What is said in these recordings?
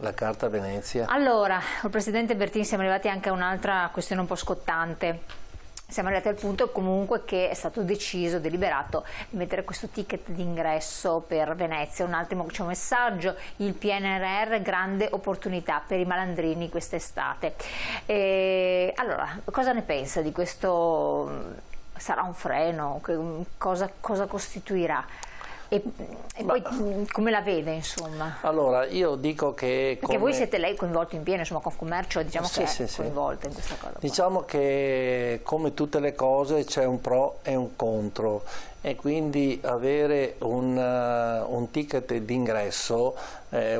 la carta Venezia? Allora, il Presidente Bertini, siamo arrivati anche a un'altra questione un po' scottante. Siamo arrivati al punto comunque che è stato deciso, deliberato, di mettere questo ticket d'ingresso per Venezia. Un attimo c'è un messaggio: il PNRR, grande opportunità per i malandrini quest'estate. Allora, cosa ne pensa di questo? Sarà un freno? Cosa costituirà? E poi come la vede, insomma? Allora, io dico che... Perché voi siete lei coinvolto in pieno, insomma, Confcommercio diciamo che è coinvolta in questa cosa. Diciamo che come tutte le cose c'è un pro e un contro, e quindi avere un ticket d'ingresso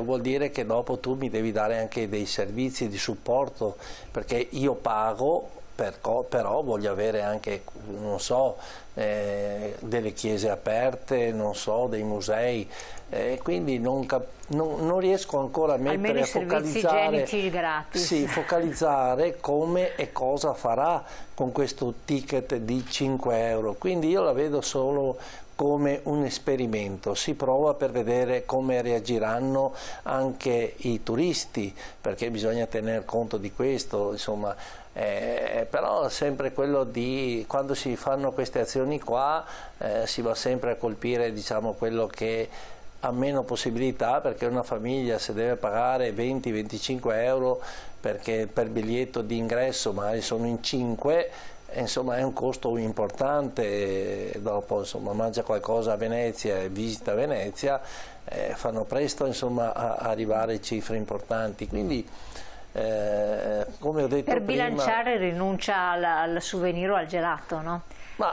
vuol dire che dopo tu mi devi dare anche dei servizi di supporto, perché io pago, però voglio avere anche, non so, delle chiese aperte, non so, dei musei, quindi non riesco ancora a mettere, a focalizzare, focalizzare come e cosa farà con questo ticket di 5 euro. Quindi io la vedo solo come un esperimento, si prova per vedere come reagiranno anche i turisti, perché bisogna tener conto di questo, insomma. Però sempre quello di quando si fanno queste azioni qua si va sempre a colpire, diciamo, quello che ha meno possibilità, perché una famiglia, se deve pagare 20-25 euro perché per biglietto di ingresso magari sono in 5, insomma è un costo importante. Dopo, insomma, mangia qualcosa a Venezia e visita Venezia, fanno presto, insomma, a arrivare a cifre importanti. Quindi come ho detto per prima, bilanciare rinuncia al souvenir o al gelato, no?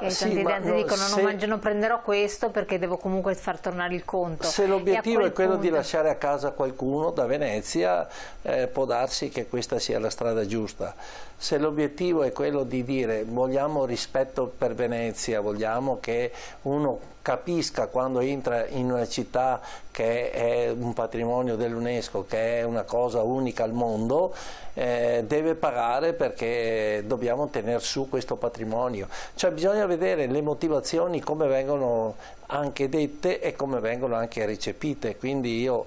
Sì, tanti dicono non prenderò questo perché devo comunque far tornare il conto. Se l'obiettivo è quello di lasciare a casa qualcuno da Venezia, può darsi che questa sia la strada giusta. Se l'obiettivo è quello di dire vogliamo rispetto per Venezia, vogliamo che uno capisca quando entra in una città che è un patrimonio dell'UNESCO, che è una cosa unica al mondo, deve pagare, perché dobbiamo tenere su questo patrimonio. Cioè bisogna vedere le motivazioni, come vengono anche dette e come vengono anche recepite. Quindi io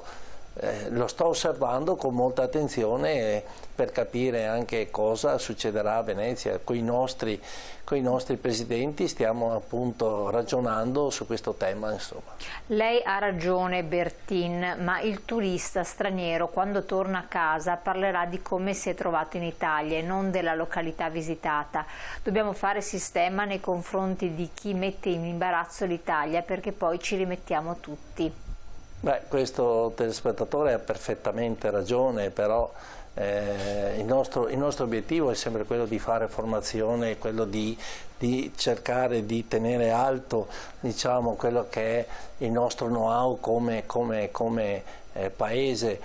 lo sto osservando con molta attenzione per capire anche cosa succederà a Venezia. Con i nostri presidenti stiamo appunto ragionando su questo tema, insomma. Lei ha ragione, Bertin, ma il turista straniero quando torna a casa parlerà di come si è trovato in Italia e non della località visitata. Dobbiamo fare sistema nei confronti di chi mette in imbarazzo l'Italia, perché poi ci rimettiamo tutti. Questo telespettatore ha perfettamente ragione, però il nostro obiettivo è sempre quello di fare formazione, quello di cercare di tenere alto, diciamo, quello che è il nostro know-how come paese.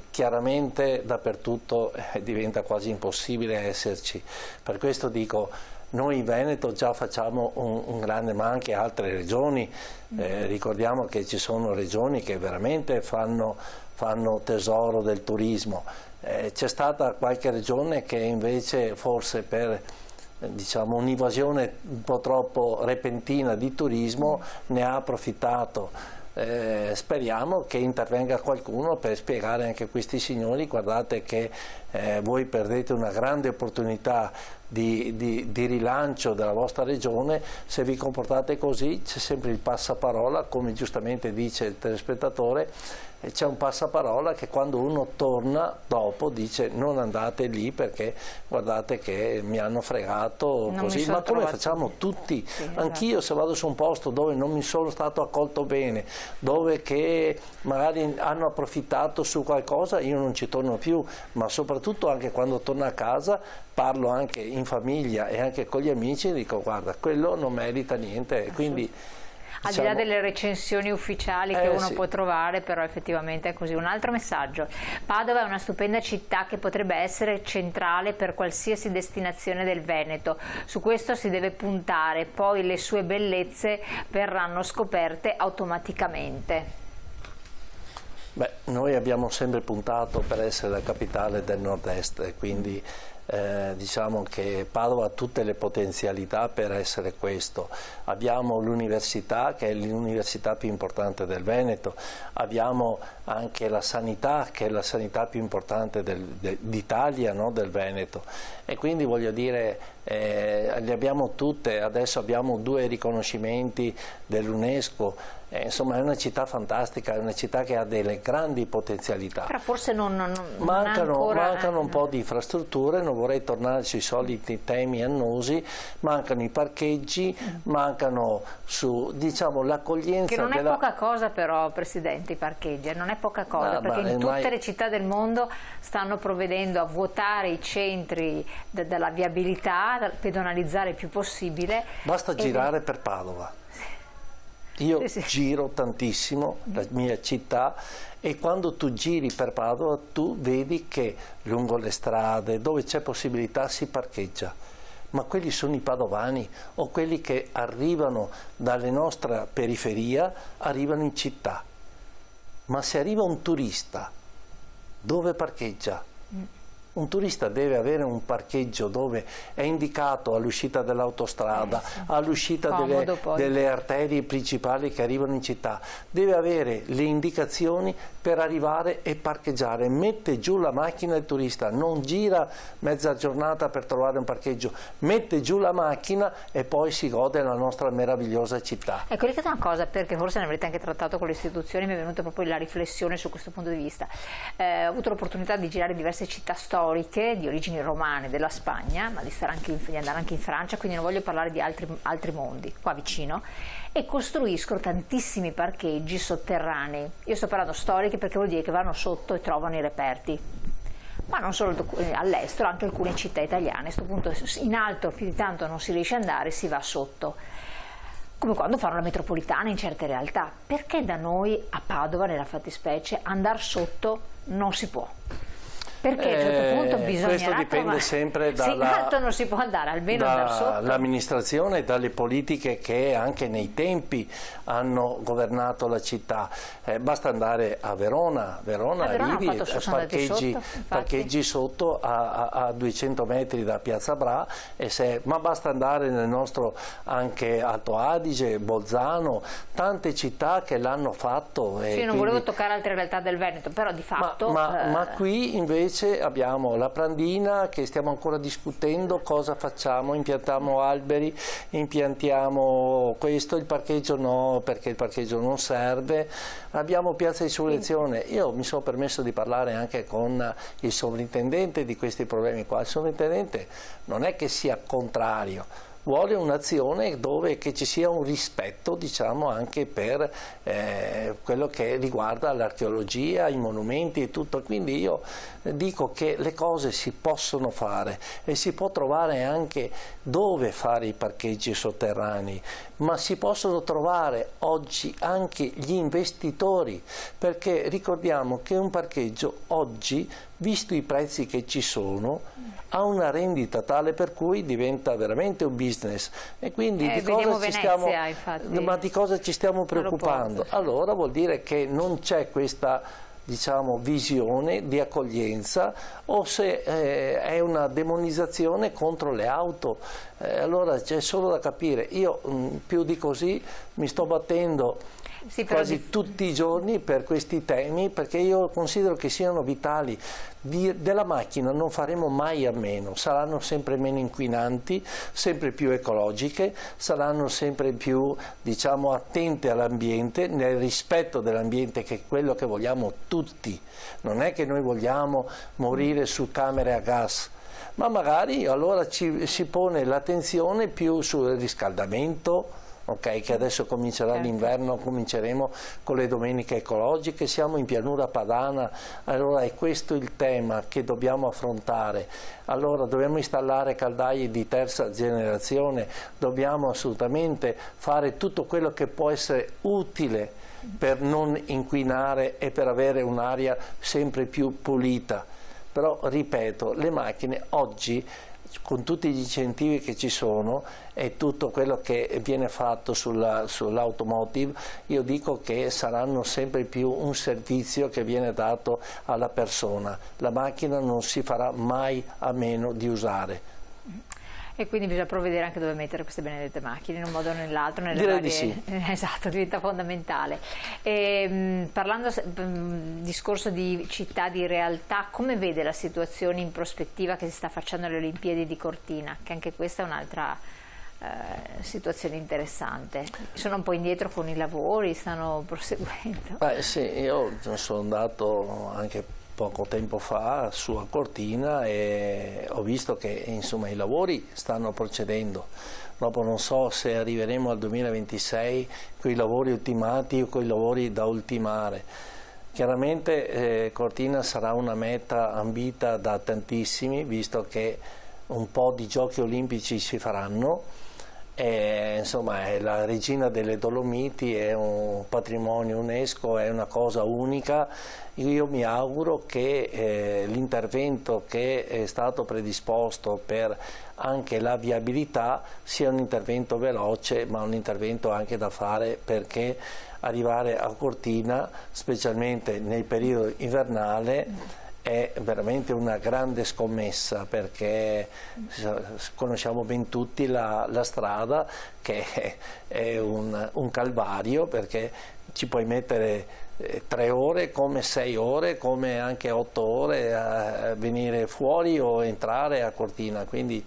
Chiaramente dappertutto diventa quasi impossibile esserci, per questo dico, noi in Veneto già facciamo un grande, ma anche altre regioni, ricordiamo che ci sono regioni che veramente fanno tesoro del turismo. C'è stata qualche regione che invece, forse per, diciamo, un'invasione un po' troppo repentina di turismo, ne ha approfittato. Speriamo che intervenga qualcuno per spiegare anche a questi signori: guardate che voi perdete una grande opportunità di rilancio della vostra regione, se vi comportate così. C'è sempre il passaparola, come giustamente dice il telespettatore, c'è un passaparola che quando uno torna dopo dice non andate lì perché guardate che mi hanno fregato, così. Ma come facciamo tutti? Sì, anch'io, se vado su un posto dove non mi sono stato accolto bene, dove che magari hanno approfittato su qualcosa, io non ci torno più. Ma soprattutto anche quando torno a casa parlo anche in famiglia e anche con gli amici e dico guarda, quello non merita niente. Quindi, al di là delle recensioni ufficiali che uno può trovare, però effettivamente è così. Un altro messaggio: Padova è una stupenda città che potrebbe essere centrale per qualsiasi destinazione del Veneto, su questo si deve puntare, poi le sue bellezze verranno scoperte automaticamente. Noi abbiamo sempre puntato per essere la capitale del nord-est, quindi diciamo che Padova ha tutte le potenzialità per essere questo. Abbiamo l'università, che è l'università più importante del Veneto, abbiamo anche la sanità, che è la sanità più importante d'Italia, no? Del Veneto, e quindi voglio dire, le abbiamo tutte. Adesso abbiamo 2 riconoscimenti dell'UNESCO. Insomma, è una città fantastica, è una città che ha delle grandi potenzialità. Però forse mancano un po' di infrastrutture, non vorrei tornare sui soliti temi annosi, mancano i parcheggi, mancano diciamo, l'accoglienza. Che non è poca cosa però, Presidente, i parcheggi, non è poca cosa, perché in tutte le città del mondo stanno provvedendo a vuotare i centri della viabilità, pedonalizzare il più possibile. Basta girare per Padova. Io giro tantissimo la mia città, e quando tu giri per Padova tu vedi che lungo le strade dove c'è possibilità si parcheggia, ma quelli sono i padovani o quelli che arrivano dalle nostra periferia, arrivano in città. Ma se arriva un turista, dove parcheggia? Un turista deve avere un parcheggio dove è indicato all'uscita dell'autostrada, all'uscita delle arterie principali che arrivano in città. Deve avere le indicazioni per arrivare e parcheggiare. Mette giù la macchina il turista, non gira mezza giornata per trovare un parcheggio, mette giù la macchina e poi si gode la nostra meravigliosa città. Ecco, ricordate una cosa, perché forse ne avrete anche trattato con le istituzioni, mi è venuta proprio la riflessione su questo punto di vista. Ho avuto l'opportunità di girare diverse città storiche di origini romane della Spagna, ma di andare anche in Francia, quindi non voglio parlare di altri mondi, qua vicino, e costruiscono tantissimi parcheggi sotterranei. Io sto parlando storiche perché vuol dire che vanno sotto e trovano i reperti. Ma non solo all'estero, anche alcune città italiane. A questo punto in alto più di tanto non si riesce ad andare, si va sotto. Come quando fanno la metropolitana in certe realtà. Perché da noi a Padova, nella fattispecie, andare sotto non si può? Perché a un certo punto bisognerà questo dipende sempre dalla, in alto non si può andare, almeno andare sotto. Dall'amministrazione e dalle politiche che anche nei tempi hanno governato la città. Basta andare a Verona, arrivi, parcheggi sotto a 200 metri da Piazza Bra, ma basta andare nel nostro anche Alto Adige, Bolzano, tante città che l'hanno fatto. Sì, non volevo toccare altre realtà del Veneto, però di fatto... Ma qui invece abbiamo la Prandina, che stiamo ancora discutendo cosa facciamo, impiantiamo alberi, impiantiamo questo, il parcheggio no, perché il parcheggio non serve, abbiamo Piazza Insurrezione. Io mi sono permesso di parlare anche con il sovrintendente di questi problemi qua. Il sovrintendente non è che sia contrario, vuole un'azione dove che ci sia un rispetto, diciamo, anche per quello che riguarda l'archeologia, i monumenti e tutto. Quindi io dico che le cose si possono fare e si può trovare anche dove fare i parcheggi sotterranei, ma si possono trovare oggi anche gli investitori, perché ricordiamo che un parcheggio oggi, visto i prezzi che ci sono, ha una rendita tale per cui diventa veramente un business, e quindi di cosa ci stiamo preoccupando? Allora vuol dire che non c'è questa, diciamo, visione di accoglienza, o se è una demonizzazione contro le auto. Allora c'è solo da capire. Io più di così mi sto battendo quasi tutti i giorni per questi temi, perché io considero che siano vitali. Della macchina non faremo mai a meno, saranno sempre meno inquinanti, sempre più ecologiche, saranno sempre più, diciamo, attente all'ambiente, nel rispetto dell'ambiente, che è quello che vogliamo tutti. Non è che noi vogliamo morire su camere a gas, ma magari allora si pone l'attenzione più sul riscaldamento. Ok, che adesso comincerà l'inverno, cominceremo con le domeniche ecologiche, siamo in pianura padana, allora è questo il tema che dobbiamo affrontare. Allora dobbiamo installare caldaie di terza generazione, dobbiamo assolutamente fare tutto quello che può essere utile per non inquinare e per avere un'aria sempre più pulita. Però ripeto, le macchine oggi con tutti gli incentivi che ci sono e tutto quello che viene fatto sull'automotive, io dico che saranno sempre più un servizio che viene dato alla persona. La macchina non si farà mai a meno di usare. E quindi bisogna provvedere anche dove mettere queste benedette macchine, in un modo o nell'altro, nelle Direi varie... di sì. Esatto, diventa fondamentale. Parlando discorso di città, di realtà, come vede la situazione in prospettiva che si sta facendo alle Olimpiadi di Cortina? Che anche questa è un'altra situazione interessante. Sono un po' indietro con i lavori, stanno proseguendo. Sì, io sono andato anche poco tempo fa su a Cortina e ho visto che insomma i lavori stanno procedendo. Dopo non so se arriveremo al 2026 con i lavori ultimati o con i lavori da ultimare. Chiaramente Cortina sarà una meta ambita da tantissimi, visto che un po' di giochi olimpici si faranno. Insomma, è la regina delle Dolomiti, è un patrimonio UNESCO, è una cosa unica. Io mi auguro che l'intervento che è stato predisposto per anche la viabilità sia un intervento veloce, ma un intervento anche da fare, perché arrivare a Cortina, specialmente nel periodo invernale, è veramente una grande scommessa, perché conosciamo ben tutti la strada, che è un calvario, perché ci puoi mettere 3 ore, come 6 ore, come anche 8 ore a venire fuori o entrare a Cortina. Quindi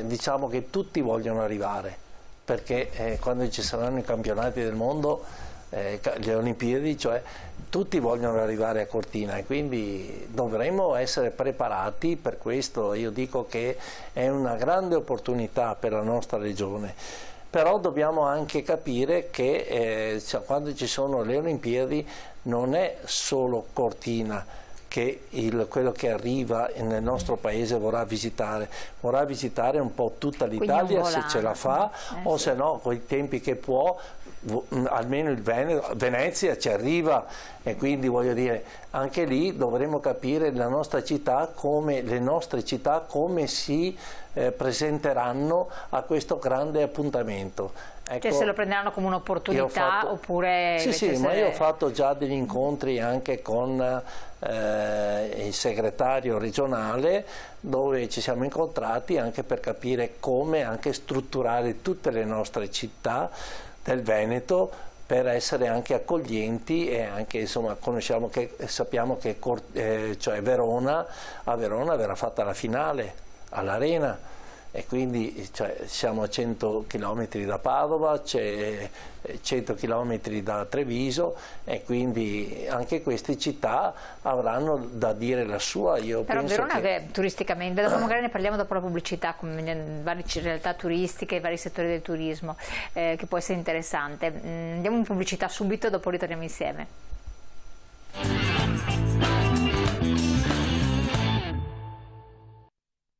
diciamo che tutti vogliono arrivare, perché quando ci saranno i campionati del mondo, le Olimpiadi, cioè tutti vogliono arrivare a Cortina, e quindi dovremo essere preparati per questo. Io dico che è una grande opportunità per la nostra regione, però dobbiamo anche capire che quando ci sono le Olimpiadi non è solo Cortina che quello che arriva nel nostro paese vorrà visitare un po' tutta l'Italia, se ce la fa, o se no, con i tempi che può, almeno il Venezia ci arriva. E quindi voglio dire, anche lì dovremo capire la nostra città, le nostre città come si presenteranno a questo grande appuntamento. Ecco, cioè se lo prenderanno come un'opportunità oppure... Sì, ma io ho fatto già degli incontri anche con il segretario regionale, dove ci siamo incontrati anche per capire come anche strutturare tutte le nostre città del Veneto per essere anche accoglienti, e anche insomma sappiamo che cioè a Verona verrà fatta la finale all'Arena, e quindi siamo a 100 km da Padova, c'è 100 km da Treviso, e quindi anche queste città avranno da dire la sua. Però Verona che turisticamente, dopo magari ne parliamo dopo la pubblicità, come varie realtà turistiche, i vari settori del turismo, che può essere interessante. Andiamo in pubblicità subito, dopo ritorniamo insieme.